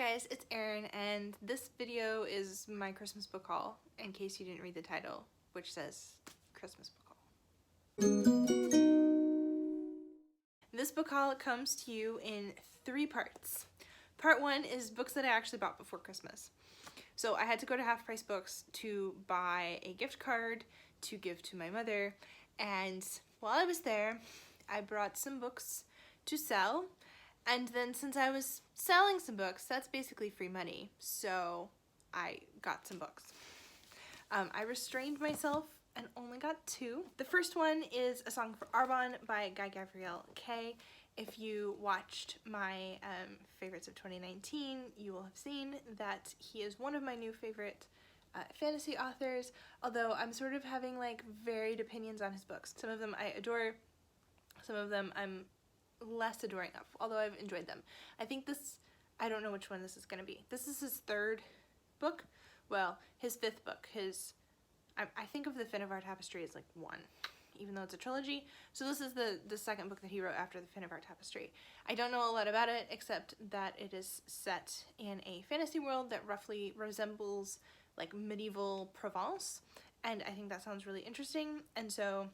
guys, it's Erin, and this video is my Christmas book haul, in case you didn't read the title, which says Christmas book haul. This book haul comes to you in 3 parts. Part 1 is books that I actually bought before Christmas. So I had to go to Half Price Books to buy a gift card to give to my mother, and while I was there, I brought some books to sell. And then since I was selling some books, that's basically free money, so I got some books. I restrained myself and only got 2. The first one is A Song for Arbonne by Gavriel Kay. If you watched my favorites of 2019, you will have seen that he is one of my new favorite fantasy authors, although I'm sort of having like varied opinions on his books. Some of them I adore, some of them I'm less adoring of, although I've enjoyed them. I think this, I don't know which one this is going to be. This is his 3rd book. Well, his 5th book. I think of the Finnevar Tapestry as like 1, even though it's a trilogy. So this is the 2nd book that he wrote after the Finnevar Tapestry. I don't know a lot about it, except that it is set in a fantasy world that roughly resembles like medieval Provence, and I think that sounds really interesting, and so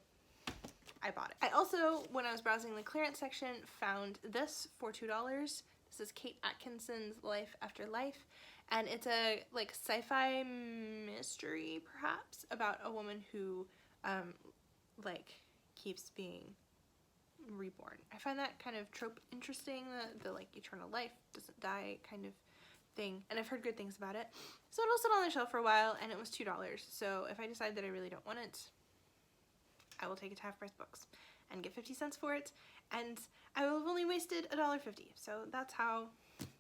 I bought it. I also, when I was browsing the clearance section, found this for $2. This is Kate Atkinson's Life After Life, and it's a like sci-fi mystery, perhaps, about a woman who like keeps being reborn. I find that kind of trope interesting, the like eternal life, doesn't die kind of thing, and I've heard good things about it. So it'll sit on the shelf for a while, and it was $2, so if I decide that I really don't want it, I will take it to Half Price Books and get 50 cents for it, and I will have only wasted $1.50, so that's how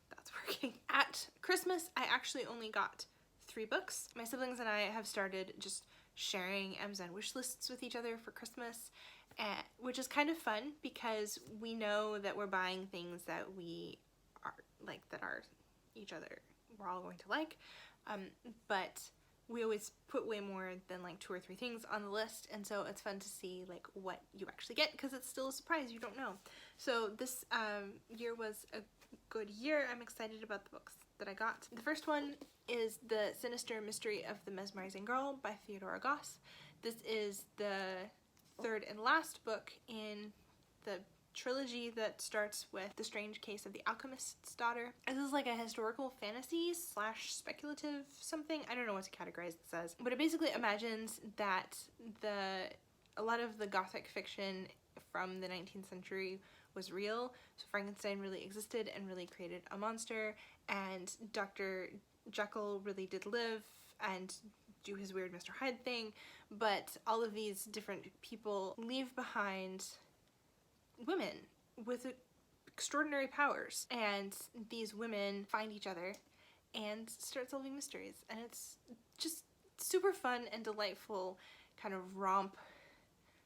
that's working. At Christmas, I actually only got 3 books. My siblings and I have started just sharing Amazon wish lists with each other for Christmas, which is kind of fun because we know that we're buying things that we are like, that are each other, we're all going to like, but we always put way more than like 2 or 3 things on the list, and so it's fun to see like what you actually get, because it's still a surprise, you don't know. So this year was a good year. I'm excited about the books that I got. The first one is The Sinister Mystery of the Mesmerizing Girl by Theodora Goss. This is the 3rd and last book in the trilogy that starts with The Strange Case of the Alchemist's Daughter. This is like a historical fantasy / speculative something. I don't know what to categorize this as, but it basically imagines that a lot of the gothic fiction from the 19th century was real. So Frankenstein really existed and really created a monster, and Dr. Jekyll really did live and do his weird Mr. Hyde thing, but all of these different people leave behind women with extraordinary powers, and these women find each other and start solving mysteries, and it's just super fun and delightful kind of romp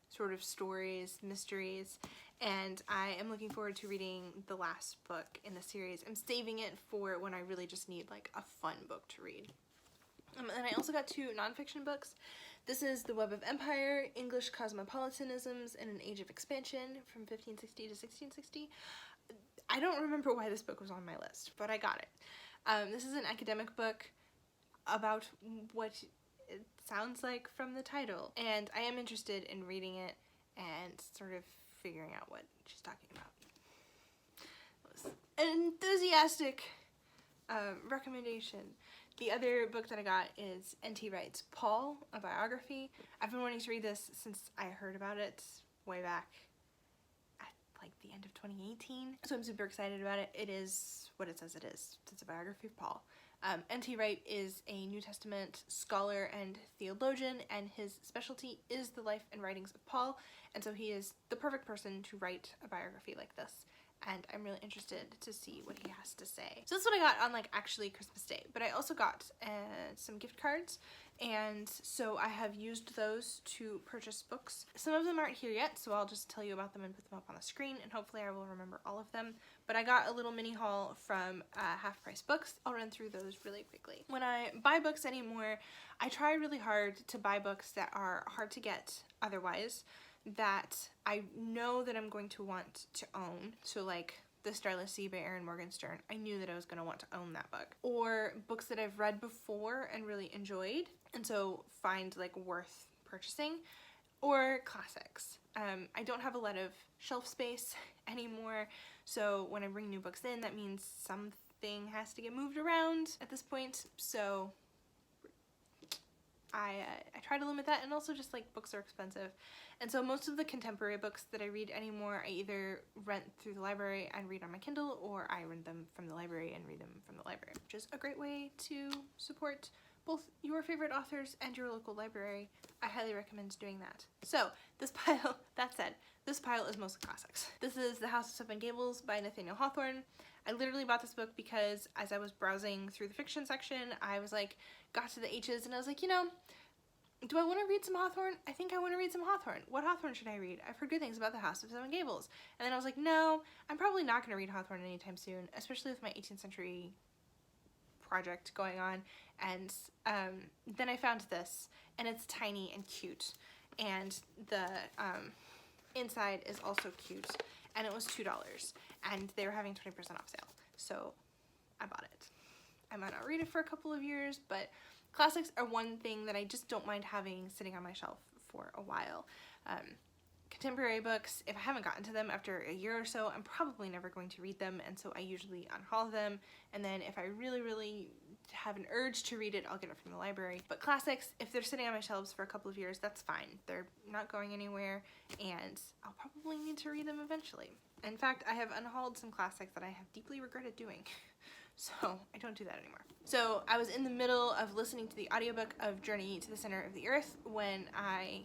sort of stories, mysteries, and I am looking forward to reading the last book in the series. I'm saving it for when I really just need like a fun book to read. And I also got 2 nonfiction books. This is The Web of Empire, English Cosmopolitanisms in an Age of Expansion from 1560 to 1660. I don't remember why this book was on my list, but I got it. This is an academic book about what it sounds like from the title, and I am interested in reading it and sort of figuring out what she's talking about. It was an enthusiastic recommendation. The other book that I got is N.T. Wright's Paul, a biography. I've been wanting to read this since I heard about it way back at like the end of 2018. So I'm super excited about it. It is what it says it is. It's a biography of Paul. N.T. Wright is a New Testament scholar and theologian, and his specialty is the life and writings of Paul, and so he is the perfect person to write a biography like this. And I'm really interested to see what he has to say. So that's what I got on like actually Christmas Day, but I also got some gift cards, and so I have used those to purchase books. Some of them aren't here yet, so I'll just tell you about them and put them up on the screen, and hopefully I will remember all of them. But I got a little mini haul from Half Price Books. I'll run through those really quickly. When I buy books anymore, I try really hard to buy books that are hard to get otherwise, that I know that I'm going to want to own. So like The Starless Sea by Erin Morgenstern, I knew that I was going to want to own that book. Or books that I've read before and really enjoyed, and so find like worth purchasing. Or classics. I don't have a lot of shelf space anymore, so when I bring new books in, that means something has to get moved around at this point, so I try to limit that, and also just like books are expensive. And so most of the contemporary books that I read anymore, I either rent through the library and read on my Kindle, or I rent them from the library and read them from the library, which is a great way to support both your favorite authors and your local library. I highly recommend doing that. So this pile, that said, this pile is mostly classics. This is The House of Seven Gables by Nathaniel Hawthorne. I literally bought this book because as I was browsing through the fiction section, I was like, got to the H's and I was like, you know, do I want to read some Hawthorne? I think I want to read some Hawthorne. What Hawthorne should I read? I've heard good things about The House of Seven Gables. And then I was like, no, I'm probably not going to read Hawthorne anytime soon, especially with my 18th century project going on. And then I found this, and it's tiny and cute, and the inside is also cute, and it was $2, and they were having 20% off sale, so I bought it. I might not read it for a couple of years, but classics are one thing that I just don't mind having sitting on my shelf for a while. Contemporary books, if I haven't gotten to them after a year or so, I'm probably never going to read them, and so I usually unhaul them, and then if I really have an urge to read it, I'll get it from the library. But classics, if they're sitting on my shelves for a couple of years, that's fine. They're not going anywhere, and I'll probably need to read them eventually. In fact, I have unhauled some classics that I have deeply regretted doing, so I don't do that anymore. So I was in the middle of listening to the audiobook of Journey to the Center of the Earth when I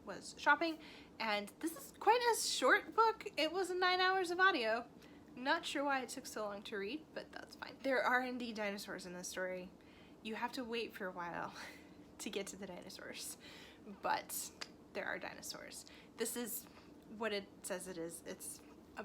was shopping, and this is quite a short book. It was 9 hours of audio. Not sure why it took so long to read, but that's fine. There are indeed dinosaurs in this story. You have to wait for a while to get to the dinosaurs, but there are dinosaurs. This is what it says it is. It's a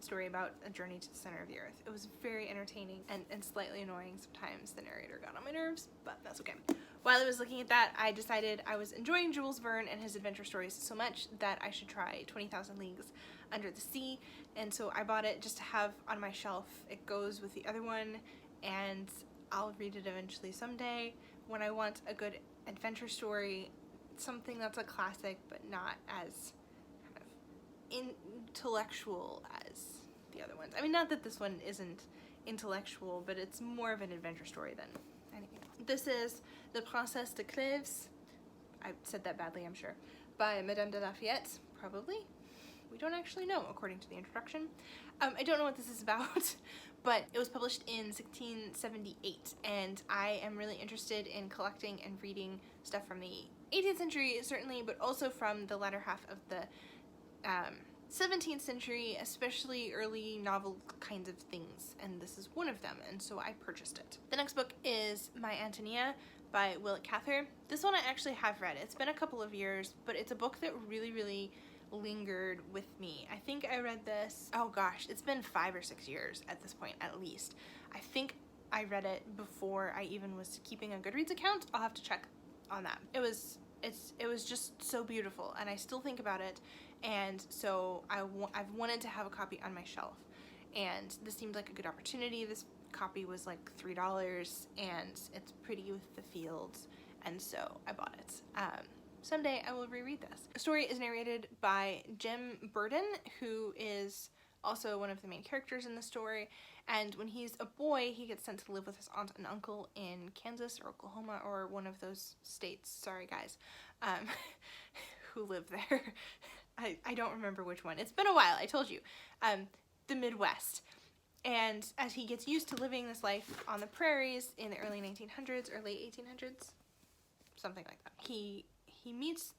story about a journey to the center of the earth. It was very entertaining and slightly annoying sometimes. The narrator got on my nerves, but that's okay. While I was looking at that, I decided I was enjoying Jules Verne and his adventure stories so much that I should try 20,000 Leagues Under the Sea, and so I bought it just to have on my shelf. It goes with the other one, and I'll read it eventually someday when I want a good adventure story, something that's a classic but not as kind of intellectual as the other ones. I mean, not that this one isn't intellectual, but it's more of an adventure story than anything else. This is The Princesse de Clèves, I said that badly, I'm sure, by Madame de Lafayette, probably. We don't actually know, according to the introduction. I don't know what this is about, but it was published in 1678, and I am really interested in collecting and reading stuff from the 18th century, certainly, but also from the latter half of the 17th century, especially early novel kinds of things, and this is one of them, and so I purchased it. The next book is My Antonia by Willa Cather. This one I actually have read. It's been a couple of years, but it's a book that really lingered with me. I think I read this, oh gosh, it's been 5 or 6 years at this point, at least. I think I read it before I even was keeping a Goodreads account. I'll have to check on that. It was just so beautiful, and I still think about it, and so I've wanted to have a copy on my shelf, and this seemed like a good opportunity. This copy was like $3, and it's pretty with the fields, and so I bought it. Someday I will reread this. The story is narrated by Jim Burden, who is also one of the main characters in the story, and when he's a boy, he gets sent to live with his aunt and uncle in Kansas or Oklahoma or one of those states, sorry guys, who live there. I don't remember which one. It's been a while, I told you. The Midwest. And as he gets used to living this life on the prairies in the early 1900s or late 1800s, something like that, he meets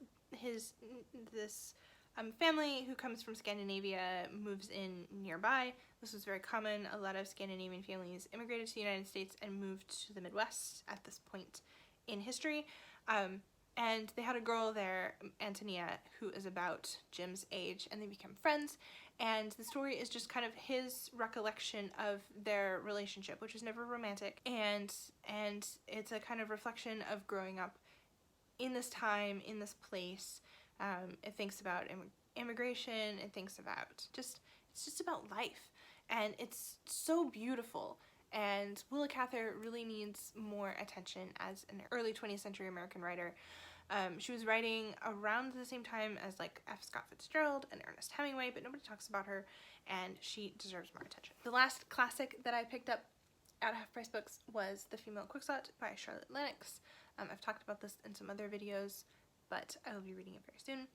this family who comes from Scandinavia, moves in nearby. This was very common. A lot of Scandinavian families immigrated to the United States and moved to the Midwest at this point in history. And they had a girl there, Antonia, who is about Jim's age, and they become friends. And the story is just kind of his recollection of their relationship, which is never romantic. And it's a kind of reflection of growing up in this time, in this place. It thinks about immigration. It thinks about it's just about life. and it's so beautiful. And Willa Cather really needs more attention as an early 20th century American writer. She was writing around the same time as like F. Scott Fitzgerald and Ernest Hemingway, but nobody talks about her, and she deserves more attention. The last classic that I picked up at Half Price Books was The Female Quickset by Charlotte Lennox. I've talked about this in some other videos, but I will be reading it very soon.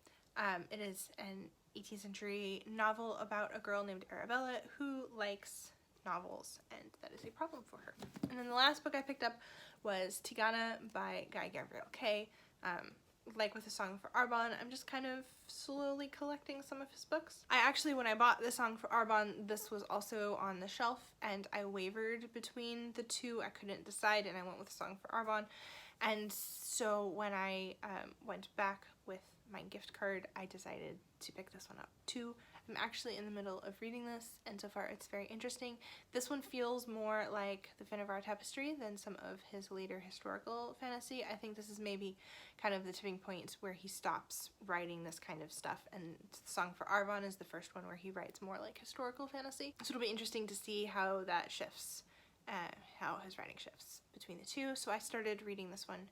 It is an 18th century novel about a girl named Arabella who likes novels, and that is a problem for her. And then the last book I picked up was Tigana by Gavriel Kay. Like with A Song for Arbonne, I'm just kind of slowly collecting some of his books. When I bought The Song for Arbonne, this was also on the shelf, and I wavered between the two. I couldn't decide, and I went with A Song for Arbonne. And so when I went back with my gift card, I decided to pick this one up too. I'm actually in the middle of reading this, and so far it's very interesting. This one feels more like the Finnevar Tapestry than some of his later historical fantasy. I think this is maybe kind of the tipping point where he stops writing this kind of stuff, and Song for Arbonne is the first one where he writes more like historical fantasy. So it'll be interesting to see how that shifts, how his writing shifts between the two. So I started reading this one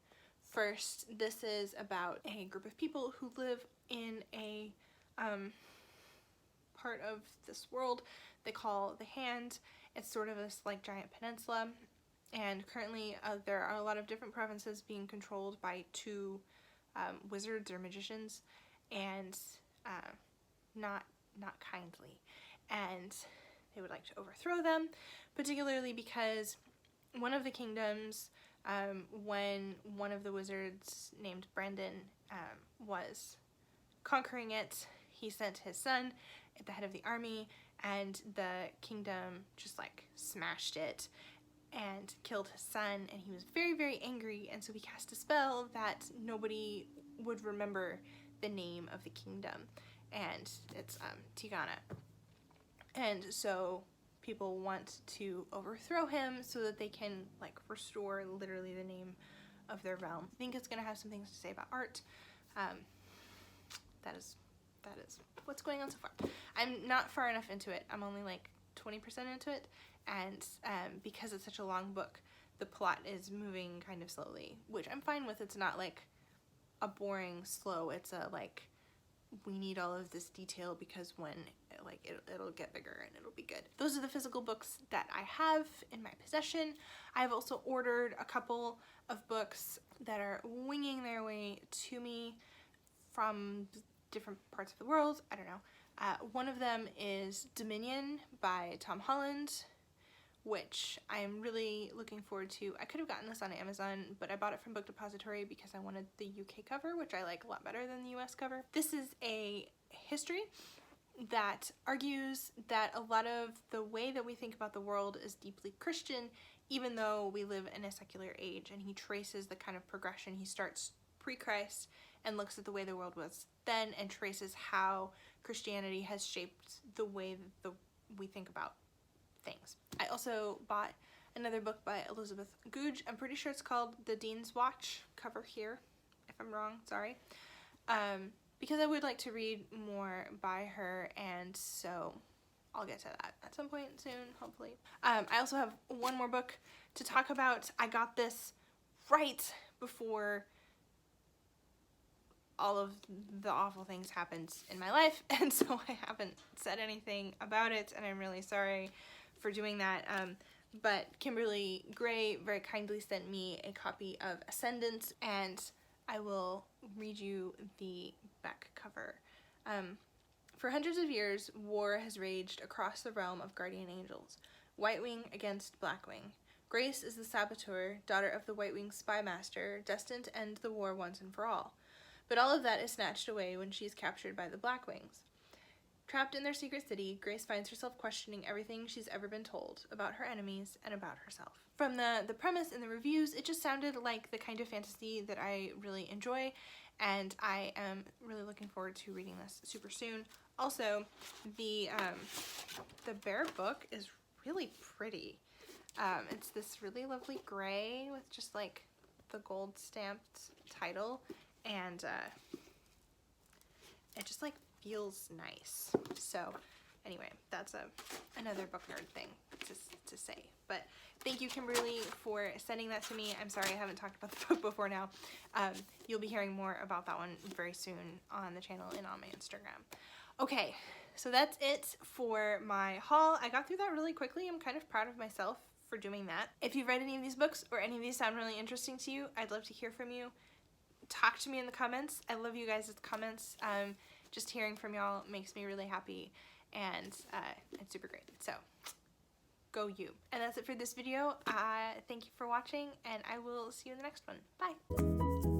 first. This is about a group of people who live in a part of this world they call the Hand. It's sort of this like giant peninsula, and currently there are a lot of different provinces being controlled by two wizards or magicians, and not kindly, and they would like to overthrow them, particularly because one of the kingdoms, when one of the wizards named Brandon was conquering it, he sent his son at the head of the army, and the kingdom just like smashed it and killed his son, and he was very, very angry, and so he cast a spell that nobody would remember the name of the kingdom, and it's Tigana. And so people want to overthrow him so that they can like restore literally the name of their realm. I think it's gonna have some things to say about art. That is what's going on so far. I'm not far enough into it. I'm only like 20% into it, and because it's such a long book, the plot is moving kind of slowly, which I'm fine with. It's not like a boring slow. It's a like, we need all of this detail because when like it'll get bigger and it'll be good. Those are the physical books that I have in my possession. I've also ordered a couple of books that are winging their way to me from different parts of the world. I don't know. One of them is Dominion by Tom Holland, which I am really looking forward to. I could have gotten this on Amazon, but I bought it from Book Depository because I wanted the UK cover, which I like a lot better than the US cover. This is a history that argues that a lot of the way that we think about the world is deeply Christian, even though we live in a secular age, and he traces the kind of progression. He starts pre-Christ and looks at the way the world was then and traces how Christianity has shaped the way that we think about things. I also bought another book by Elizabeth Goudge. I'm pretty sure it's called The Dean's Watch. Cover here. If I'm wrong, sorry. Because I would like to read more by her, and so I'll get to that at some point soon, hopefully. I also have one more book to talk about. I got this right before all of the awful things happened in my life, and so I haven't said anything about it, and I'm really sorry for doing that. But Kimberly Gray very kindly sent me a copy of Ascendance, and I will read you the back cover. For hundreds of years, war has raged across the realm of guardian angels, White-Wing against Black-Wing. Grace is the saboteur, daughter of the White-Wing spy master, destined to end the war once and for all. But all of that is snatched away when she is captured by the Black-Wings. Trapped in their secret city, Grace finds herself questioning everything she's ever been told about her enemies and about herself. From the premise and the reviews, it just sounded like the kind of fantasy that I really enjoy, and I am really looking forward to reading this super soon. Also, the Bear book is really pretty. It's this really lovely gray with just like the gold stamped title, and it just like feels nice. So anyway, that's another book nerd thing to say. But thank you, Kimberly, for sending that to me. I'm sorry I haven't talked about the book before now. You'll be hearing more about that one very soon on the channel and on my Instagram. Okay, so that's it for my haul. I got through that really quickly. I'm kind of proud of myself for doing that. If you've read any of these books or any of these sound really interesting to you, I'd love to hear from you. Talk to me in the comments. I love you guys' comments. Just hearing from y'all makes me really happy, and it's super great. So go you. And that's it for this video. Thank you for watching, and I will see you in the next one. Bye.